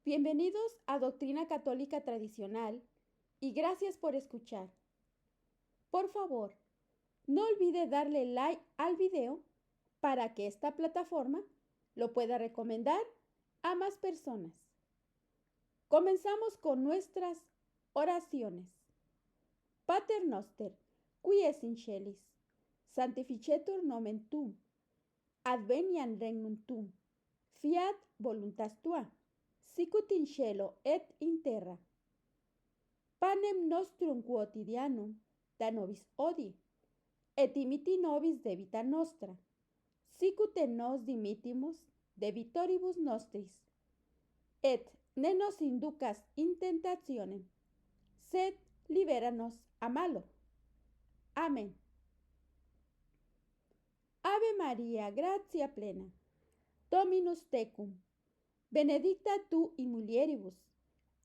Bienvenidos a Doctrina Católica Tradicional y gracias por escuchar. Por favor, no olvide darle like al video para que esta plataforma lo pueda recomendar a más personas. Comenzamos con nuestras oraciones. Pater noster, qui es in celis, sanctificetur nomen tuum, adveniat regnum tuum, fiat voluntas tua, sicut in cielo et in terra. Panem nostrum quotidianum da nobis hodie, et dimiti nobis debita nostra, sicut et nos dimittimus debitoribus nostris, et ne nos inducas in tentationem, sed libera-nos a malo. Amén. Ave Maria, gratia plena, Dominus tecum, benedicta tu in mulieribus,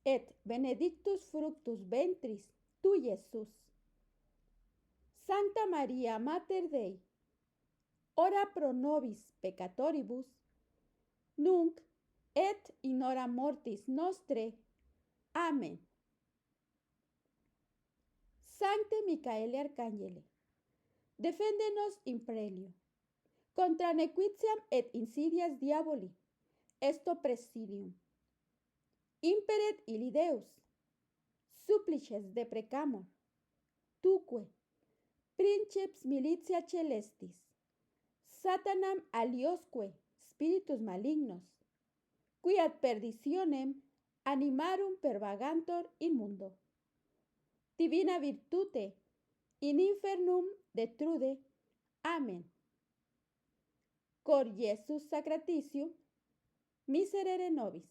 et benedictus fructus ventris tui, Iesus. Santa Maria, Mater Dei, ora pro nobis peccatoribus, nunc et in hora mortis nostre. Amén. Sancte Micaele Arcangele, defende-nos in prelio, contra nequitiam et insidias diaboli, esto presidium. Imperet illi Deus, supplices deprecamur, tuque, princeps militia celestis, Satanam aliosque spiritus malignos, qui ad perditionem animarum pervagantur in mundo. Divina virtute in infernum detrude. Amén. Cor Iesus sacratitium, miserere nobis.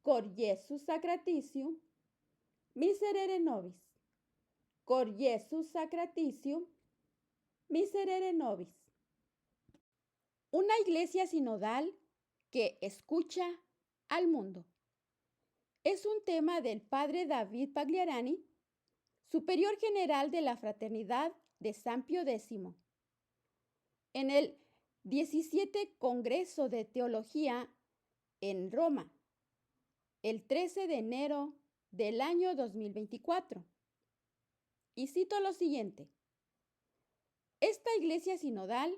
Cor Iesus sacratitium, miserere nobis. Cor Iesus sacratitium, miserere nobis. Una iglesia sinodal que escucha al mundo. Es un tema del padre David Pagliarani, superior general de la Fraternidad de San Pío X. En el 17 Congreso de Teología en Roma, el 13 de enero del año 2024. Y cito lo siguiente. Esta iglesia sinodal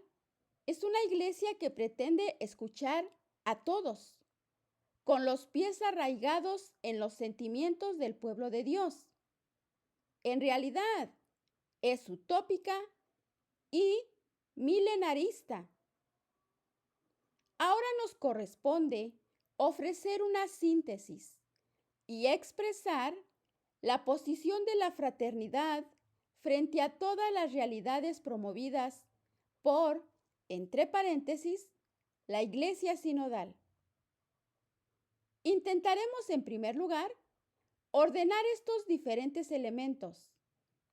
es una iglesia que pretende escuchar a todos, con los pies arraigados en los sentimientos del pueblo de Dios. En realidad, es utópica y milenarista. Ahora nos corresponde ofrecer una síntesis y expresar la posición de la fraternidad frente a todas las realidades promovidas por, entre paréntesis, la Iglesia Sinodal. Intentaremos, en primer lugar, ordenar estos diferentes elementos,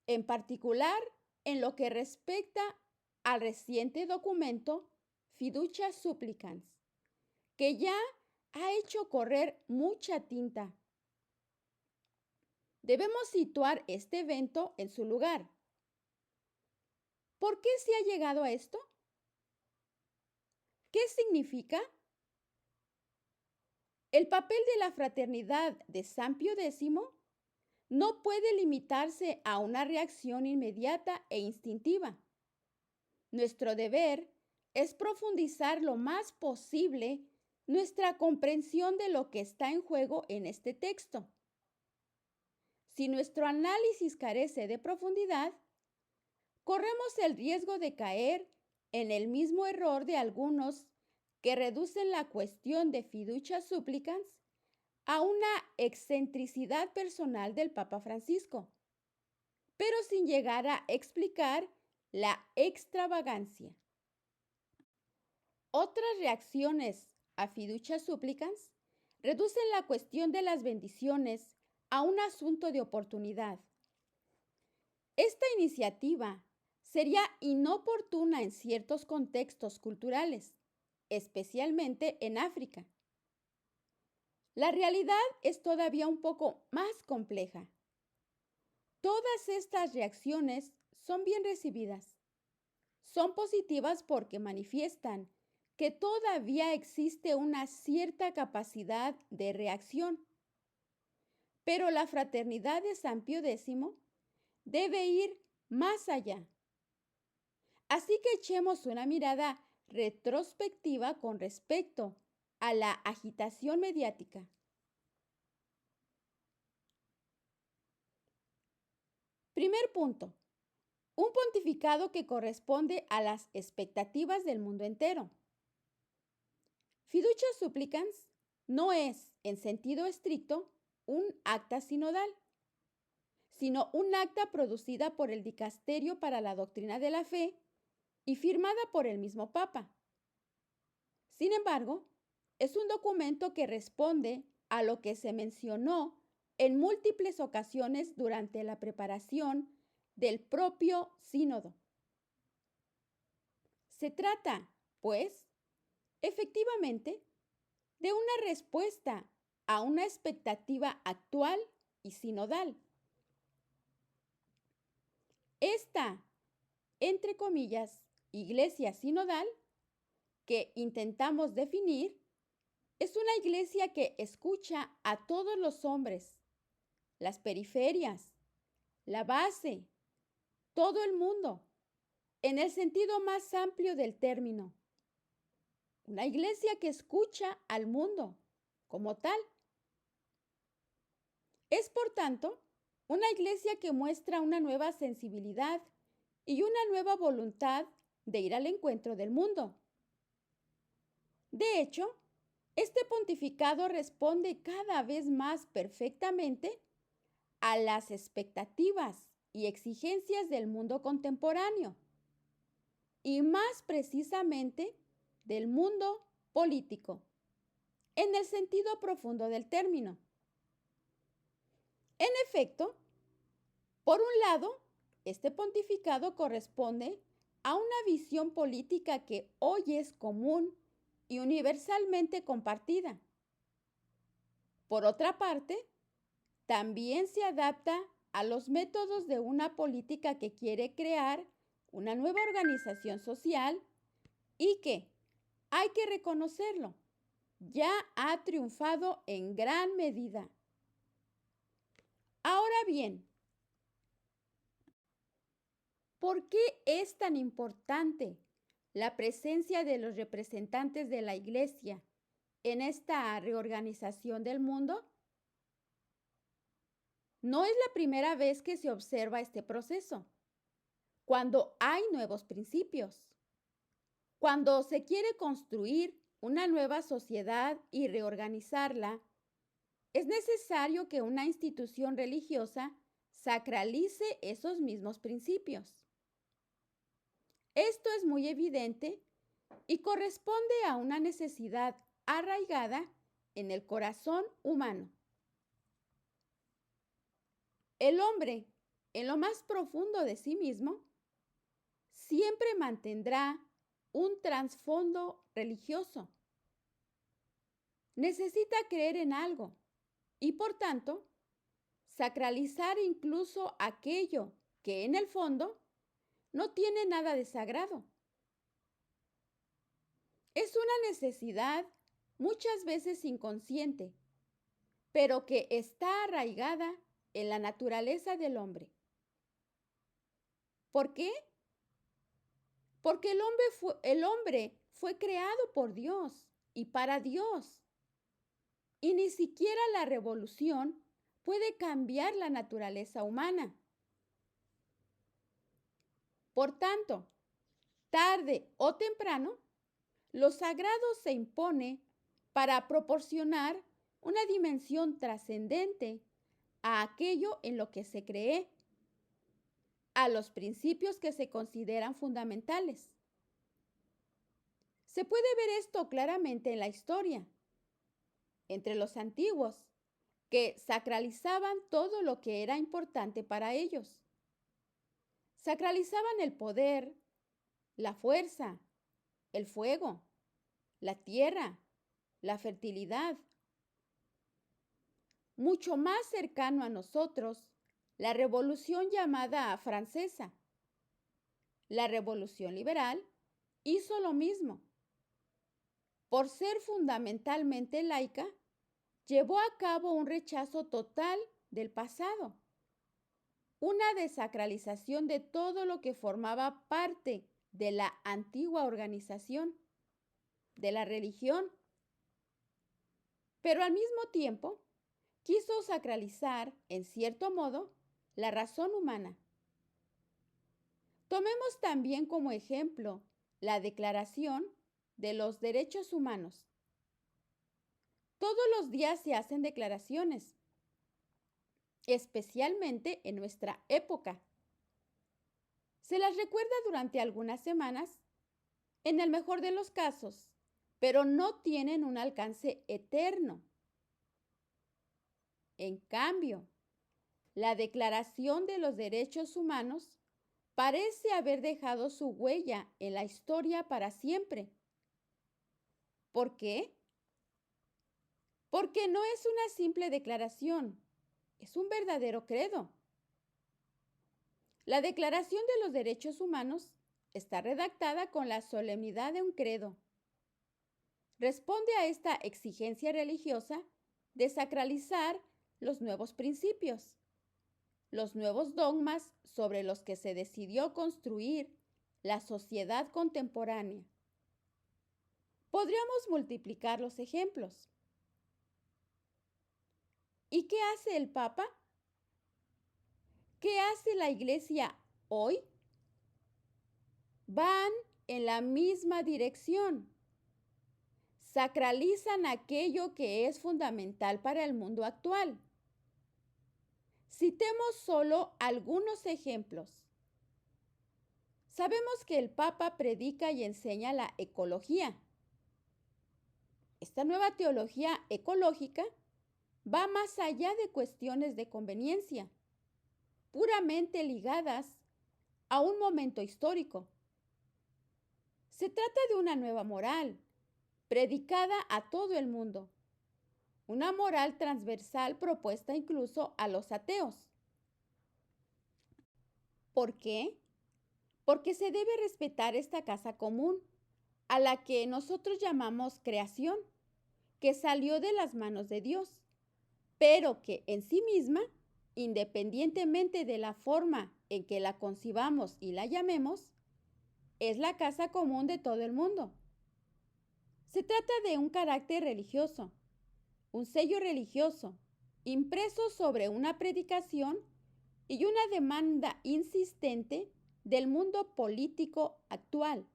en particular en lo que respecta al reciente documento Fiducia Supplicans, que ya ha hecho correr mucha tinta. Debemos situar este evento en su lugar. ¿Por qué se ha llegado a esto? ¿Qué significa? El papel de la fraternidad de San Pío X no puede limitarse a una reacción inmediata e instintiva. Nuestro deber es profundizar lo más posible nuestra comprensión de lo que está en juego en este texto. Si nuestro análisis carece de profundidad, corremos el riesgo de caer en el mismo error de algunos que reducen la cuestión de Fiducia Supplicans a una excentricidad personal del Papa Francisco, pero sin llegar a explicar la extravagancia. Otras reacciones a Fiducia Supplicans reducen la cuestión de las bendiciones a un asunto de oportunidad. Esta iniciativa sería inoportuna en ciertos contextos culturales, especialmente en África. La realidad es todavía un poco más compleja. Todas estas reacciones son bien recibidas. Son positivas porque manifiestan que todavía existe una cierta capacidad de reacción, pero la fraternidad de San Pío X debe ir más allá. Así que echemos una mirada retrospectiva con respecto a la agitación mediática. Primer punto. Un pontificado que corresponde a las expectativas del mundo entero. Fiducia supplicans no es, en sentido estricto, un acta sinodal, sino un acta producida por el Dicasterio para la Doctrina de la Fe y firmada por el mismo Papa. Sin embargo, es un documento que responde a lo que se mencionó en múltiples ocasiones durante la preparación del propio sínodo. Se trata, pues, efectivamente, de una respuesta a una expectativa actual y sinodal. Esta, entre comillas, iglesia sinodal que intentamos definir es una iglesia que escucha a todos los hombres, las periferias, la base, todo el mundo, en el sentido más amplio del término. Una iglesia que escucha al mundo como tal. Es, por tanto, una iglesia que muestra una nueva sensibilidad y una nueva voluntad de ir al encuentro del mundo. De hecho, este pontificado responde cada vez más perfectamente a las expectativas y exigencias del mundo contemporáneo y más precisamente del mundo político, en el sentido profundo del término. En efecto, por un lado, este pontificado corresponde a una visión política que hoy es común y universalmente compartida. Por otra parte, también se adapta a los métodos de una política que quiere crear una nueva organización social y que, hay que reconocerlo, ya ha triunfado en gran medida. Ahora bien, ¿por qué es tan importante la presencia de los representantes de la Iglesia en esta reorganización del mundo? No es la primera vez que se observa este proceso, cuando hay nuevos principios, cuando se quiere construir una nueva sociedad y reorganizarla. Es necesario que una institución religiosa sacralice esos mismos principios. Esto es muy evidente y corresponde a una necesidad arraigada en el corazón humano. El hombre, en lo más profundo de sí mismo, siempre mantendrá un trasfondo religioso. Necesita creer en algo y, por tanto, sacralizar incluso aquello que en el fondo no tiene nada de sagrado. Es una necesidad muchas veces inconsciente, pero que está arraigada en la naturaleza del hombre. ¿Por qué? Porque el hombre fue creado por Dios y para Dios. Y ni siquiera la revolución puede cambiar la naturaleza humana. Por tanto, tarde o temprano, lo sagrado se impone para proporcionar una dimensión trascendente a aquello en lo que se cree, a los principios que se consideran fundamentales. Se puede ver esto claramente en la historia. Entre los antiguos, que sacralizaban todo lo que era importante para ellos. Sacralizaban el poder, la fuerza, el fuego, la tierra, la fertilidad. Mucho más cercano a nosotros, la revolución llamada francesa. La revolución liberal hizo lo mismo. por ser fundamentalmente laica, llevó a cabo un rechazo total del pasado, una desacralización de todo lo que formaba parte de la antigua organización, de la religión, pero al mismo tiempo quiso sacralizar, en cierto modo, la razón humana. Tomemos también como ejemplo la Declaración de los Derechos Humanos. Todos los días se hacen declaraciones, especialmente en nuestra época. Se las recuerda durante algunas semanas, en el mejor de los casos, pero no tienen un alcance eterno. En cambio, la Declaración de los Derechos Humanos parece haber dejado su huella en la historia para siempre. ¿Por qué? Porque no es una simple declaración, es un verdadero credo. La Declaración de los Derechos Humanos está redactada con la solemnidad de un credo. Responde a esta exigencia religiosa de sacralizar los nuevos principios, los nuevos dogmas sobre los que se decidió construir la sociedad contemporánea. Podríamos multiplicar los ejemplos. ¿Y qué hace el Papa? ¿Qué hace la Iglesia hoy? Van en la misma dirección. Sacralizan aquello que es fundamental para el mundo actual. Citemos solo algunos ejemplos. Sabemos que el Papa predica y enseña la ecología. Esta nueva teología ecológica va más allá de cuestiones de conveniencia, puramente ligadas a un momento histórico. Se trata de una nueva moral, predicada a todo el mundo, una moral transversal propuesta incluso a los ateos. ¿Por qué? Porque se debe respetar esta casa común, a la que nosotros llamamos creación, que salió de las manos de Dios, pero que en sí misma, independientemente de la forma en que la concibamos y la llamemos, es la casa común de todo el mundo. Se trata de un carácter religioso, un sello religioso, impreso sobre una predicación y una demanda insistente del mundo político actual.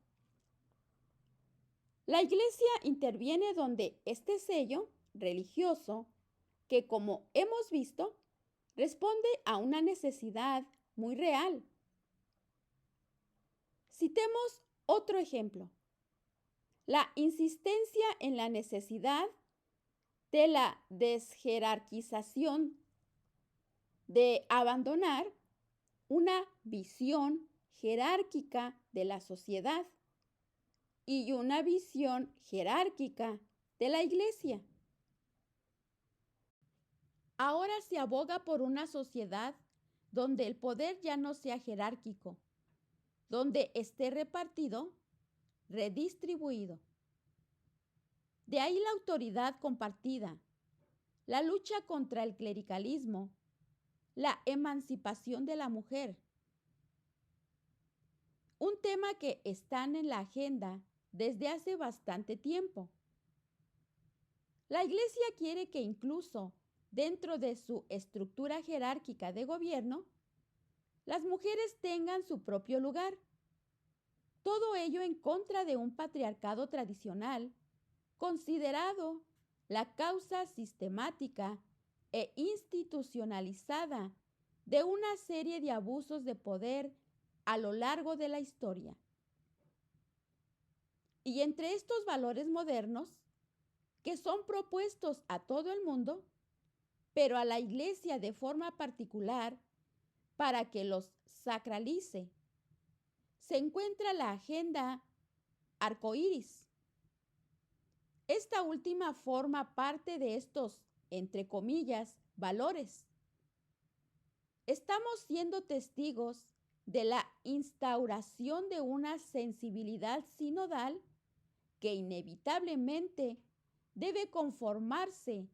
La Iglesia interviene donde este sello religioso, que como hemos visto, responde a una necesidad muy real. Citemos otro ejemplo. La insistencia en la necesidad de la desjerarquización, de abandonar una visión jerárquica de la sociedad y una visión jerárquica de la Iglesia. Ahora se aboga por una sociedad donde el poder ya no sea jerárquico, donde esté repartido, redistribuido. De ahí la autoridad compartida, la lucha contra el clericalismo, la emancipación de la mujer. Un tema que están en la agenda desde hace bastante tiempo. La Iglesia quiere que incluso dentro de su estructura jerárquica de gobierno, las mujeres tengan su propio lugar. Todo ello en contra de un patriarcado tradicional, considerado la causa sistemática e institucionalizada de una serie de abusos de poder a lo largo de la historia. Y entre estos valores modernos, que son propuestos a todo el mundo, pero a la Iglesia de forma particular, para que los sacralice, se encuentra la agenda arcoíris. Esta última forma parte de estos, entre comillas, valores. Estamos siendo testigos de la instauración de una sensibilidad sinodal que inevitablemente debe conformarse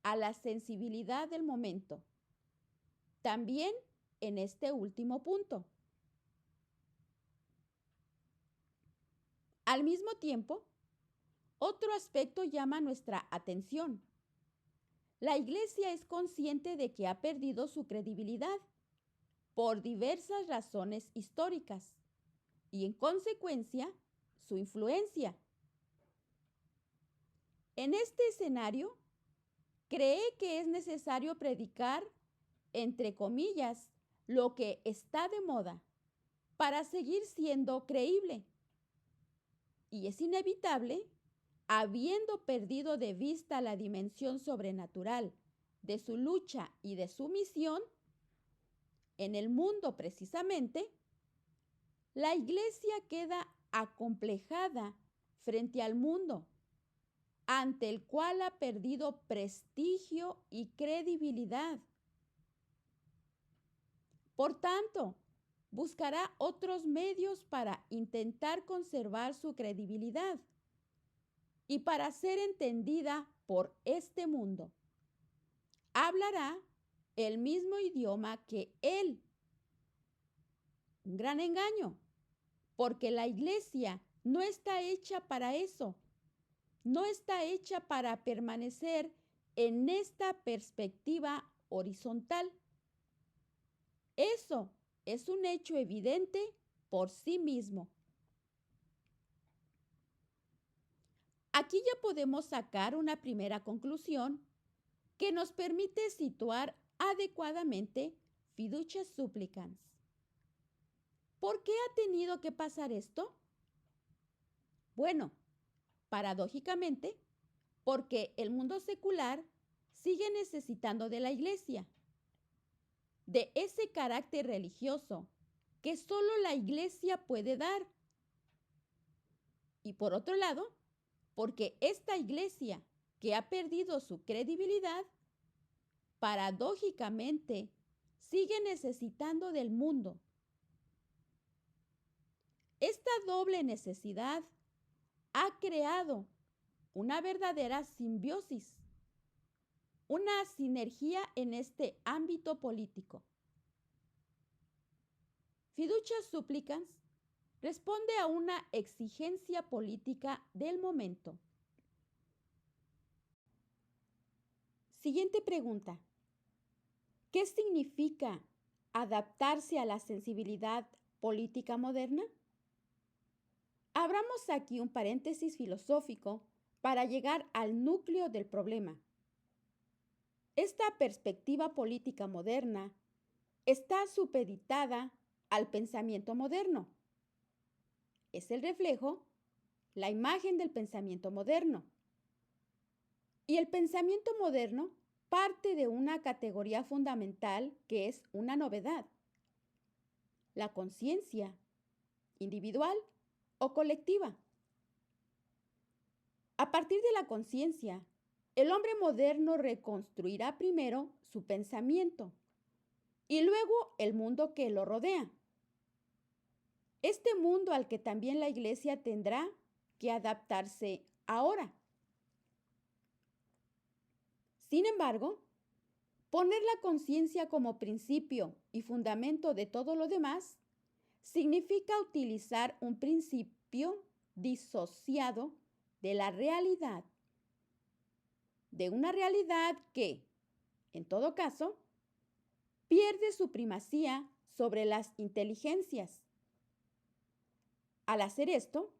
a la sensibilidad del momento. También en este último punto. Al mismo tiempo, otro aspecto llama nuestra atención. La Iglesia es consciente de que ha perdido su credibilidad por diversas razones históricas y, en consecuencia, su influencia. En este escenario, cree que es necesario predicar, entre comillas, lo que está de moda para seguir siendo creíble. Y es inevitable, habiendo perdido de vista la dimensión sobrenatural de su lucha y de su misión, en el mundo precisamente, la Iglesia queda acomplejada frente al mundo, ante el cual ha perdido prestigio y credibilidad. Por tanto, buscará otros medios para intentar conservar su credibilidad y para ser entendida por este mundo. Hablará el mismo idioma que él. Un gran engaño, porque la Iglesia no está hecha para eso. No está hecha para permanecer en esta perspectiva horizontal. Eso es un hecho evidente por sí mismo. Aquí ya podemos sacar una primera conclusión que nos permite situar adecuadamente fiducia supplicans. ¿Por qué ha tenido que pasar esto? Bueno, paradójicamente, porque el mundo secular sigue necesitando de la Iglesia, de ese carácter religioso que solo la Iglesia puede dar. Y por otro lado, porque esta Iglesia que ha perdido su credibilidad, paradójicamente sigue necesitando del mundo. Esta doble necesidad ha creado una verdadera simbiosis, una sinergia en este ámbito político. Fiducia supplicans responde a una exigencia política del momento. Siguiente pregunta. ¿Qué significa adaptarse a la sensibilidad política moderna? Abramos aquí un paréntesis filosófico para llegar al núcleo del problema. Esta perspectiva política moderna está supeditada al pensamiento moderno. Es el reflejo, la imagen del pensamiento moderno. Y el pensamiento moderno parte de una categoría fundamental que es una novedad: la conciencia, individual o colectiva. A partir de la conciencia, el hombre moderno reconstruirá primero su pensamiento y luego el mundo que lo rodea. Este mundo al que también la Iglesia tendrá que adaptarse ahora. Sin embargo, poner la conciencia como principio y fundamento de todo lo demás significa utilizar un principio disociado de la realidad, de una realidad que, en todo caso, pierde su primacía sobre las inteligencias. Al hacer esto,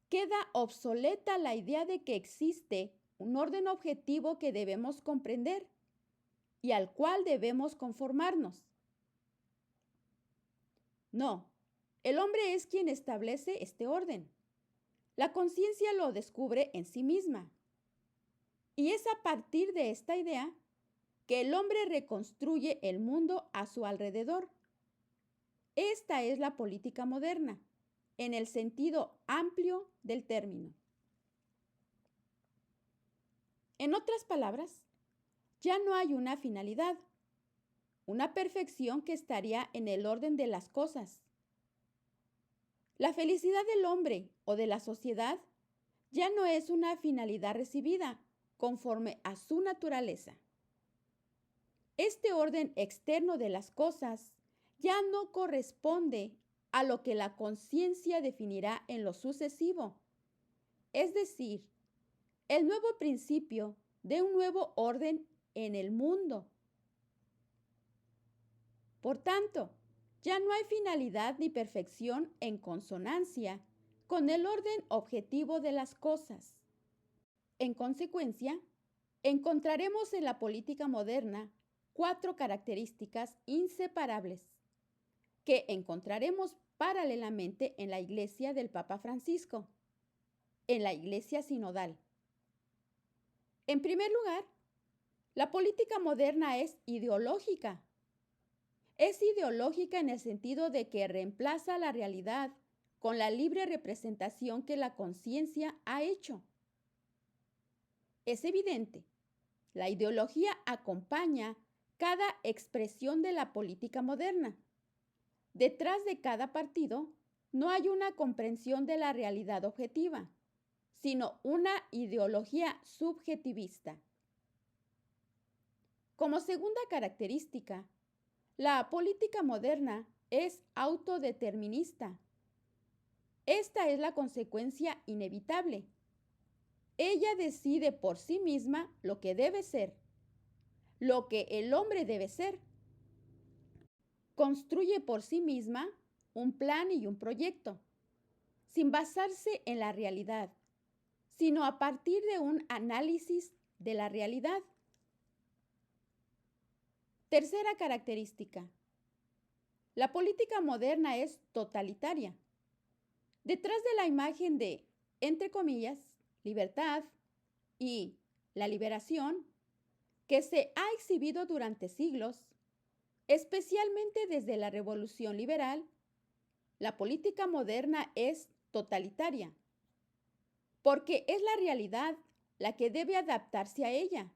queda obsoleta la idea de que existe un orden objetivo que debemos comprender y al cual debemos conformarnos. No, el hombre es quien establece este orden. La conciencia lo descubre en sí misma. Y es a partir de esta idea que el hombre reconstruye el mundo a su alrededor. Esta es la política moderna, en el sentido amplio del término. En otras palabras, ya no hay una finalidad, una perfección que estaría en el orden de las cosas. La felicidad del hombre o de la sociedad ya no es una finalidad recibida conforme a su naturaleza. Este orden externo de las cosas ya no corresponde a lo que la conciencia definirá en lo sucesivo, es decir, el nuevo principio de un nuevo orden en el mundo. Por tanto, ya no hay finalidad ni perfección en consonancia con el orden objetivo de las cosas. En consecuencia, encontraremos en la política moderna 4 características inseparables que encontraremos paralelamente en la Iglesia del Papa Francisco, en la Iglesia sinodal. En primer lugar, la política moderna es ideológica. Es ideológica en el sentido de que reemplaza la realidad con la libre representación que la conciencia ha hecho. Es evidente, la ideología acompaña cada expresión de la política moderna. Detrás de cada partido no hay una comprensión de la realidad objetiva, sino una ideología subjetivista. Como segunda característica, la política moderna es autodeterminista. Esta es la consecuencia inevitable. Ella decide por sí misma lo que debe ser, lo que el hombre debe ser. Construye por sí misma un plan y un proyecto, sin basarse en la realidad, sino a partir de un análisis de la realidad. Tercera característica. La política moderna es totalitaria. Detrás de la imagen de, entre comillas, libertad y la liberación, que se ha exhibido durante siglos, especialmente desde la Revolución Liberal, la política moderna es totalitaria, porque es la realidad la que debe adaptarse a ella,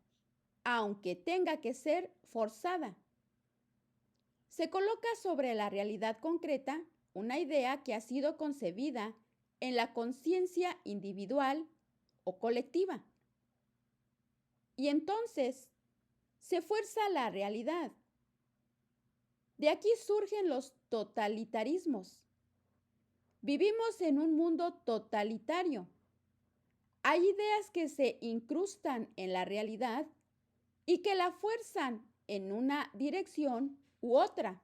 aunque tenga que ser forzada. Se coloca sobre la realidad concreta una idea que ha sido concebida en la conciencia individual o colectiva. Y entonces se fuerza la realidad. De aquí surgen los totalitarismos. Vivimos en un mundo totalitario. Hay ideas que se incrustan en la realidad y que la fuerzan en una dirección u otra.